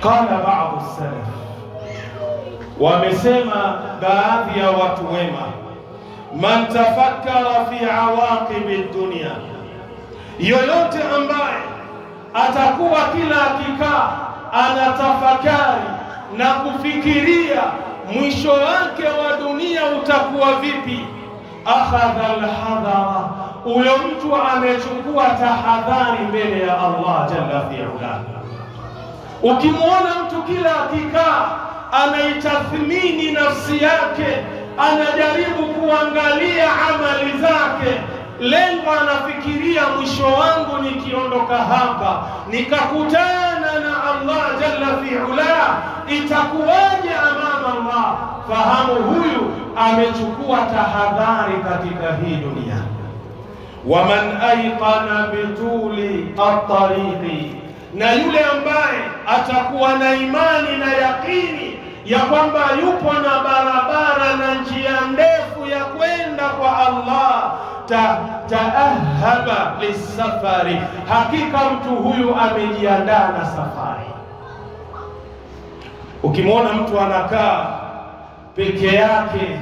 Qala ba'd as-salaf, wamesema baadhi ya watu wema, man tafakkara fi awaqib ad-dunya, yoyote ambaye atakuwa kila akikaa anatafakari na kufikiria mwisho wake wa dunia utakuwa vipi, akhadha al-hadara, huyo mtu amechukua tahadhari mbele ya Allah jalla fi'ala. Ukimwona mtu kila akikaa anaitathmini nafsi yake, anajaribu kuangalia amali zake, lengo anafikiria mwisho wangu nikiondoka hapa nikakutana na Allah jalla fi'ala itakuwaje amama Allah, fahamu huyu amechukua tahadhari katika hii dunia. Waman ayqana bituli at-tariqi, na yule ambaye atakuwa na imani na yakini ya kwamba yupo na barabara na njia ndefu ya kwenda kwa Allah, taahaba lisafari, hakika mtu huyu amejiandaa na safari. Ukimwona mtu anakaa peke yake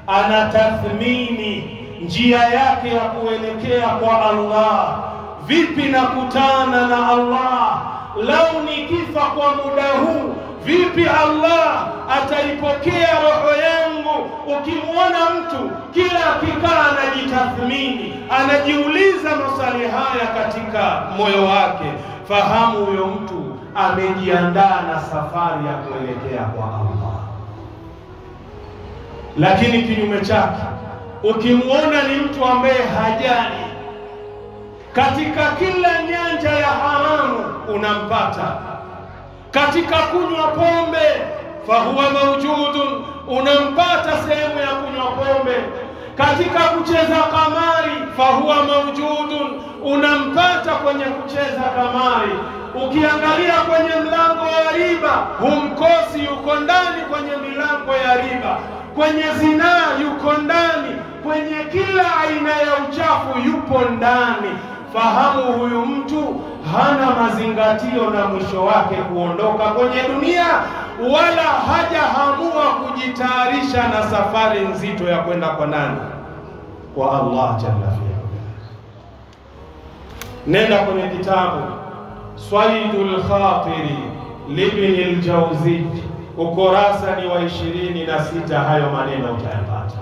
anatathmini njia yake ya kuelekea kwa Allah, vipi nakutana na Allah, lau nikifa kwa muda huu vipi Allah ataipokea roho yangu. Ukimwona mtu kila akikaa anajitathmini, anajiuliza maswali haya katika moyo wake, fahamu huyo mtu amejiandaa na safari ya kuelekea kwa Allah. Lakini kinyume chake, ukimwona ni mtu ambaye hajali, katika kila nyanja ya haramu unampata, katika kunywa pombe fahuwa mawjudun, unampata sehemu ya kunywa pombe, katika kucheza kamari fahuwa mawjudun, unampata kwenye kucheza kamari. Ukiangalia kwenye mlango wa riba humkosi, yuko ndani kwenye milango ya riba, kwenye zinaa yuko ndani, kwenye kila aina ya uchafu yupo ndani. Fahamu huyu mtu hana mazingatio na mwisho wake kuondoka kwenye dunia, wala hajahamua kujitayarisha na safari nzito ya kwenda kwa nani? Kwa Allah jalla fi'ala. Nenda kwenye kitabu Swaidul Khatiri Ibn al-Jawzi, ukurasa ni wa 26, hayo maneno utayapata.